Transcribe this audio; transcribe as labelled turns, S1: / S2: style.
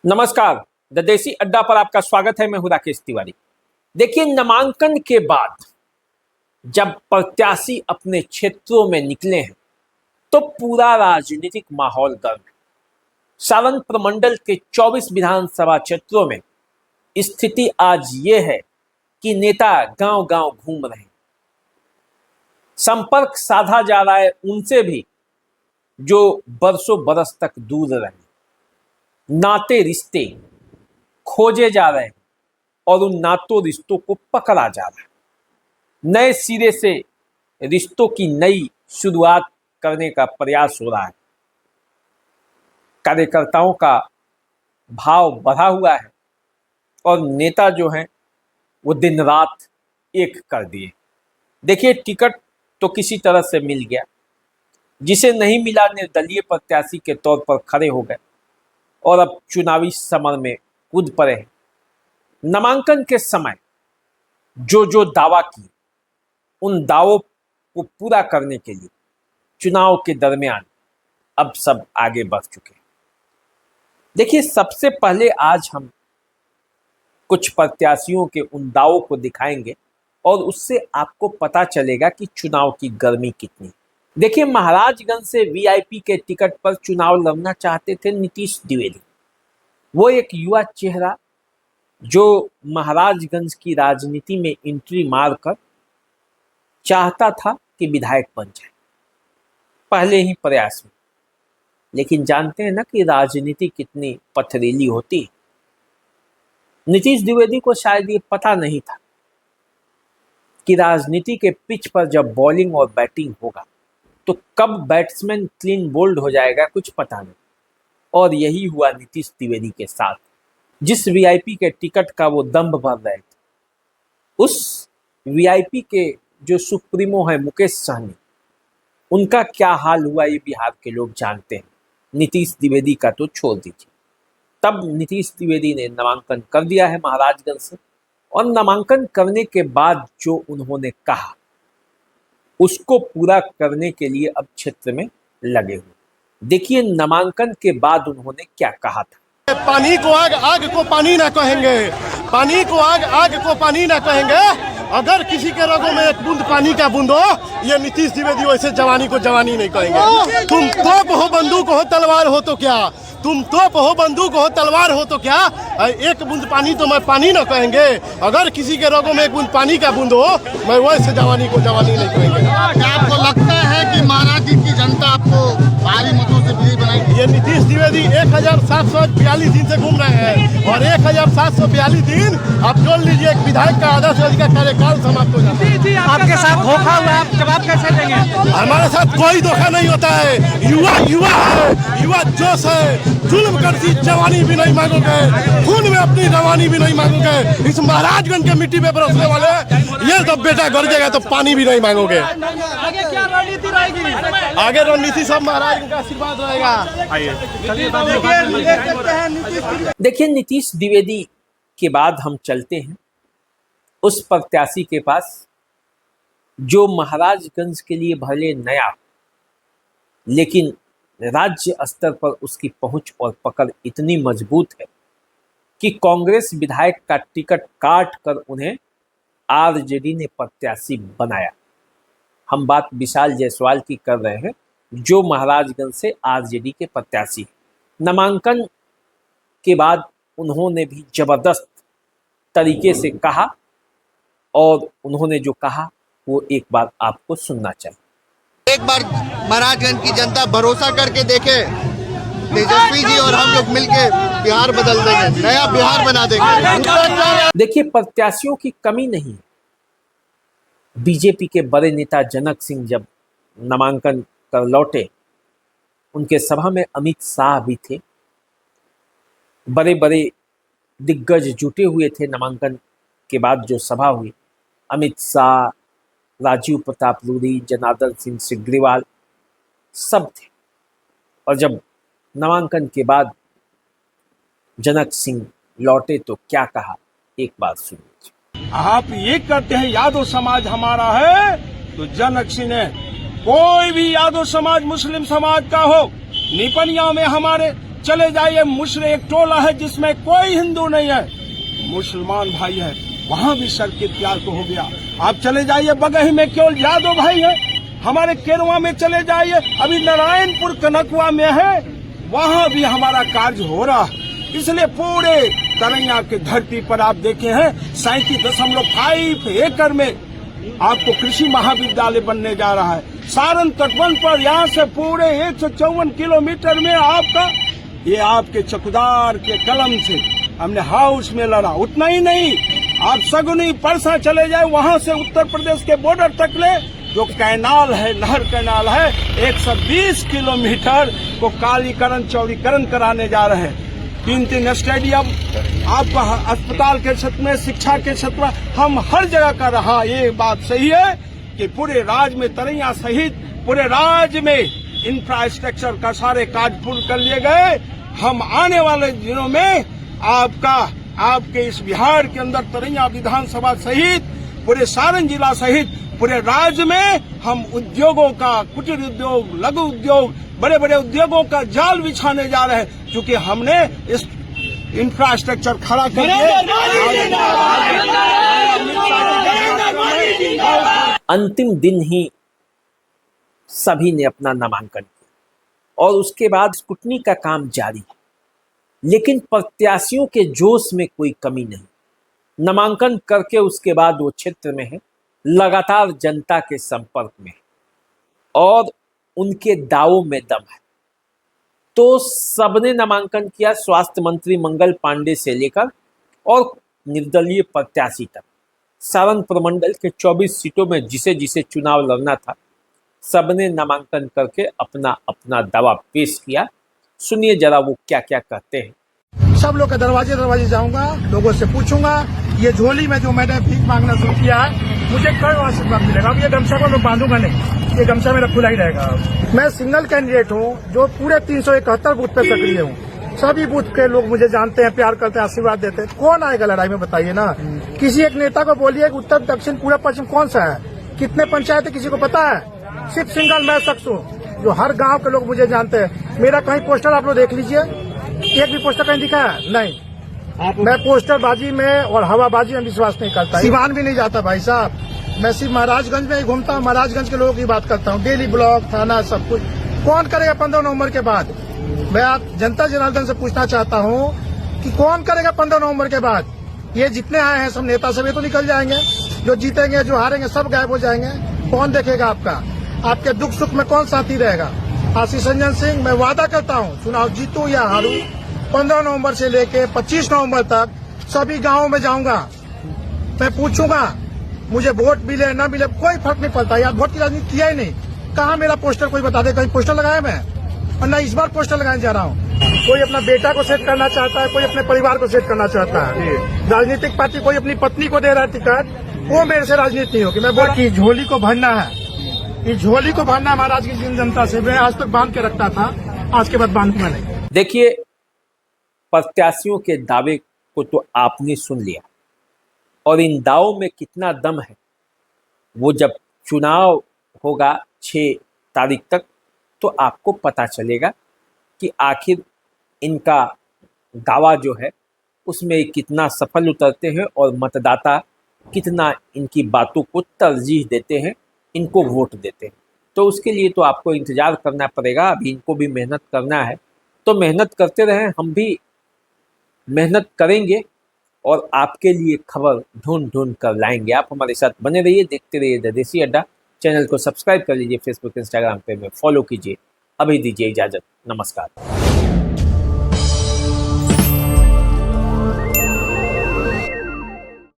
S1: नमस्कार, द देसी अड्डा पर आपका स्वागत है। मैं हूं राकेश तिवारी। देखिए, नामांकन के बाद जब प्रत्याशी अपने क्षेत्रों में निकले हैं तो पूरा राजनीतिक माहौल गर्म है। सारण प्रमंडल के 24 विधानसभा क्षेत्रों में स्थिति आज ये है कि नेता गांव-गांव घूम रहे हैं। संपर्क साधा जा रहा है उनसे भी जो बरसों बरस तक दूर रहे। नाते रिश्ते खोजे जा रहे हैं और उन नातों रिश्तों को पकड़ा जा रहा है। नए सिरे से रिश्तों की नई शुरुआत करने का प्रयास हो रहा है। कार्यकर्ताओं का भाव बढ़ा हुआ है और नेता जो हैं वो दिन रात एक कर दिए। देखिए, टिकट तो किसी तरह से मिल गया, जिसे नहीं मिला निर्दलीय प्रत्याशी के तौर पर खड़े हो गए और अब चुनावी समर में कूद पड़े हैं। नामांकन के समय जो दावा किए, उन दावों को पूरा करने के लिए चुनाव के दरमियान अब सब आगे बढ़ चुके हैं। देखिए, सबसे पहले आज हम कुछ प्रत्याशियों के उन दावों को दिखाएंगे और उससे आपको पता चलेगा कि चुनाव की गर्मी कितनी। देखिए, महाराजगंज से वीआईपी के टिकट पर चुनाव लड़ना चाहते थे नीतीश द्विवेदी। वो एक युवा चेहरा जो महाराजगंज की राजनीति में एंट्री मारकर चाहता था कि विधायक बन जाए, पहले ही प्रयास में। लेकिन जानते हैं ना कि राजनीति कितनी पथरीली होती है। नीतीश द्विवेदी को शायद ये पता नहीं था कि राजनीति के पिच पर जब बॉलिंग और बैटिंग होगा तो कब बैट्समैन क्लीन बोल्ड हो जाएगा कुछ पता नहीं। और यही हुआ नीतीश द्विवेदी के साथ। जिस वीआईपी के टिकट का वो दंभ भर रहे थे, उस वीआईपी के जो सुप्रीमो है मुकेश सहनी, उनका क्या हाल हुआ ये बिहार के लोग जानते हैं। नीतीश द्विवेदी का तो छोड़ दीजिए। तब नीतीश द्विवेदी ने नामांकन कर दिया है महाराजगंज से, और नामांकन करने के बाद जो उन्होंने कहा उसको पूरा करने के लिए अब क्षेत्र में लगे हुए। देखिए, नामांकन के बाद उन्होंने क्या कहा था।
S2: पानी को आग, आग को पानी ना कहेंगे। पानी को आग, आग को पानी ना कहेंगे। अगर किसी के रगों में एक बूंद पानी का बूंद हो, ये नीतीश द्विवेदी वैसे जवानी को जवानी नहीं कहेंगे। तुम तोप हो, बंदूक हो, तलवार हो तो क्या? तुम तोप हो, बंदूक हो, तलवार हो तो क्या? एक बूंद पानी तो मैं पानी ना कहेंगे। अगर किसी के रगों में एक बूंद पानी का बूंद हो, मैं वैसे जवानी को जवानी नहीं कहेंगे।
S3: क्या आपको लगता है कि महाराज जी की जनता आपको भारी मतों से विजयी बनाएगी?
S2: ये नीतीश द्विवेदी 1742 दिन से घूम रहे हैं और 1742 दिन आप जोड़ लीजिए, एक विधायक का आधा से अधिक कार्यकाल समाप्त हो जाता है।
S4: आपके साथ धोखा हुआ, आप जवाब कैसे देंगे?
S2: हमारे साथ कोई धोखा नहीं होता है। युवा युवा है, युवा जोश है। जुल्म करती जवानी भी नहीं मांगोगे, खून में अपनी रवानी भी नहीं मांगोगे। इस महाराजगंज के मिट्टी पे बरसने वाले ये तो बेटा गरजेगा तो पानी भी नहीं मांगोगे।
S4: आगे क्या रणनीति रहेगी?
S2: आगे रणनीति सब महाराज का आशीर्वाद रहेगा।
S1: देखिए, नीतीश द्विवेदी के बाद हम चलते हैं उस प्रत्याशी के पास जो महाराजगंज के लिए भले नया, लेकिन राज्य स्तर पर उसकी पहुंच और पकड़ इतनी मजबूत है कि कांग्रेस विधायक का टिकट काट कर उन्हें आरजेडी ने प्रत्याशी बनाया। हम बात विशाल जायसवाल की कर रहे हैं, जो महाराजगंज से आरजेडी के प्रत्याशी। नामांकन के बाद उन्होंने भी जबरदस्त तरीके से कहा, और उन्होंने जो कहा वो एक बार आपको सुनना चाहिए।
S3: एक बार महाराजगंज की जनता भरोसा करके देखे, तेजस्वी जी और हम लोग मिलके बिहार बदल देंगे, नया बिहार बना देंगे।
S1: देखिए, प्रत्याशियों की कमी नहीं है। बीजेपी के बड़े नेता जनक सिंह जब नामांकन कर लौटे, उनके सभा में अमित शाह भी थे। बड़े बड़े दिग्गज जुटे हुए थे। नामांकन के बाद जो सभा हुई, अमित शाह, राजीव प्रताप रूडी, जनार्दन सिंह सिग्रीवाल सब थे। और जब नामांकन के बाद जनक सिंह लौटे तो क्या कहा, एक बार सुनिए।
S5: आप ये कहते हैं यादव समाज हमारा है, तो जनक सिंह ने कोई भी यादव समाज मुस्लिम समाज का हो, निपनिया में हमारे चले जाइए मुश्र एक टोला है जिसमें कोई हिंदू नहीं है, मुसलमान भाई है, वहां भी सर्किट तैयार को हो गया। आप चले जाइए बगही में केवल यादव भाई है, हमारे केरवा में चले जाइए, अभी नारायणपुर कनकवा में है, वहां भी हमारा कार्य हो रहा है। इसलिए पूरे तरैया की धरती पर आप देखे हैं 37.5 एकड़ में आपको कृषि महाविद्यालय बनने जा रहा है। सारण तटबंध पर यहाँ से पूरे 154 किलोमीटर में आपका, ये आपके चौकीदार के कलम से हमने हाउस में लड़ा। उतना ही नहीं, आप सगुनी परसा चले जाए, वहां से उत्तर प्रदेश के बॉर्डर तक ले जो कैनाल है, नहर कैनाल है, 120 किलोमीटर को कालीकरण चौड़ीकरण कराने जा रहे हैं। 3 स्टेडियम आपका अस्पताल के क्षेत्र में, शिक्षा के क्षेत्र में, हम हर जगह कर रहा। ये बात सही है कि पूरे राज्य में तरैया सहित पूरे राज्य में इंफ्रास्ट्रक्चर का सारे कार्य पूर्ण कर लिए गए। हम आने वाले दिनों में आपके इस बिहार के अंदर तरैया विधानसभा सहित पूरे सारण जिला सहित पूरे राज्य में हम उद्योगों का, कुटीर उद्योग, लघु उद्योग, बड़े बड़े उद्योगों का जाल बिछाने जा रहे हैं, क्योंकि हमने इस इंफ्रास्ट्रक्चर खड़ा कर
S1: अंतिम दिन ही सभी ने अपना नामांकन किया और उसके बाद स्क्रूटनी का काम जारी है, लेकिन प्रत्याशियों के जोश में कोई कमी नहीं। नामांकन करके उसके बाद वो क्षेत्र में है, लगातार जनता के संपर्क में और उनके दावों में दम है। तो सबने नामांकन किया, स्वास्थ्य मंत्री मंगल पांडे से लेकर और निर्दलीय प्रत्याशी तक। सारण प्रमंडल के 24 सीटों में जिसे जिसे चुनाव लड़ना था, सबने नामांकन करके अपना अपना दावा पेश किया। सुनिए जरा वो क्या क्या कहते हैं।
S6: सब लोग के दरवाजे जाऊंगा, लोगों से पूछूंगा, ये झोली में जो मैंने भीख मांगना शुरू किया है, मुझे कल आशीर्वाद मिलेगा। अब ये गमछा को मैं बांधूंगा नहीं, ये गमछा मेरा खुला ही रहेगा। मैं सिंगल कैंडिडेट हूँ जो पूरे 371 बूथ पे सक्रिय हूँ। सभी बूथ के लोग मुझे जानते हैं, प्यार करते हैं, आशीर्वाद देते हैं। कौन आएगा लड़ाई में, बताइए ना। किसी एक नेता को बोलिए कि उत्तर दक्षिण पूरा पश्चिम कौन सा है, कितने पंचायत है, किसी को पता है? सिर्फ सिंगल मैं शख्स हूँ जो हर गाँव के लोग मुझे जानते हैं। मेरा कहीं पोस्टर आप लोग देख लीजिए, एक भी पोस्टर कहीं दिखा है? नहीं। मैं पोस्टरबाजी में और हवाबाजी में विश्वास नहीं करता। सिवान भी नहीं जाता भाई साहब, मैं सिर्फ महाराजगंज में ही घूमता हूँ, महाराजगंज के लोगों की बात करता हूँ। डेली ब्लॉक, थाना, सब कुछ। कौन करेगा 15 नवंबर के बाद? मैं आप जनता जनार्दन से पूछना चाहता हूँ कि कौन करेगा 15 नवंबर के बाद? ये जितने आए हैं सब नेता, सब ये तो निकल जाएंगे। जो जीतेंगे, जो हारेंगे, सब गायब हो जाएंगे। कौन देखेगा आपका? आपके दुख सुख में कौन साथी रहेगा? आशीष रंजन सिंह, मैं वादा करता हूँ चुनाव जीतूं या हारूं, 15 नवंबर से लेके 25 नवंबर तक सभी गांवों में जाऊंगा। मैं पूछूंगा, मुझे वोट मिले ना मिले कोई फर्क नहीं पड़ता यार। वोट की राजनीति किया ही नहीं। कहाँ मेरा पोस्टर कोई बता दे, कहीं पोस्टर लगाया मैं? और न इस बार पोस्टर लगाने जा रहा हूँ। कोई अपना बेटा को सेट करना चाहता है, कोई अपने परिवार को सेट करना चाहता है। राजनीतिक पार्टी कोई अपनी पत्नी को दे रहा है टिकट, वो मेरे से राजनीति नहीं होगी। मैं वोट की झोली को भरना है, इस झोली को भरना महाराज की जनता से। मैं आज तक बांध के रखता था, आज के बाद बांधूंगा नहीं।
S1: देखिए, प्रत्याशियों के दावे को तो आपने सुन लिया और इन दावों में कितना दम है वो जब चुनाव होगा 6 तारीख तक तो आपको पता चलेगा कि आखिर इनका दावा जो है उसमें कितना सफल उतरते हैं और मतदाता कितना इनकी बातों को तरजीह देते हैं, इनको वोट देते हैं। तो उसके लिए तो आपको इंतज़ार करना पड़ेगा। अभी इनको भी मेहनत करना है, तो मेहनत करते रहें, हम भी मेहनत करेंगे और आपके लिए खबर ढूंढ ढूंढ कर लाएंगे। आप हमारे साथ बने रहिए, देखते रहिए द देसी अड्डा। चैनल को सब्सक्राइब कर लीजिए, फेसबुक इंस्टाग्राम पे में फॉलो कीजिए। अभी दीजिए इजाज़त, नमस्कार।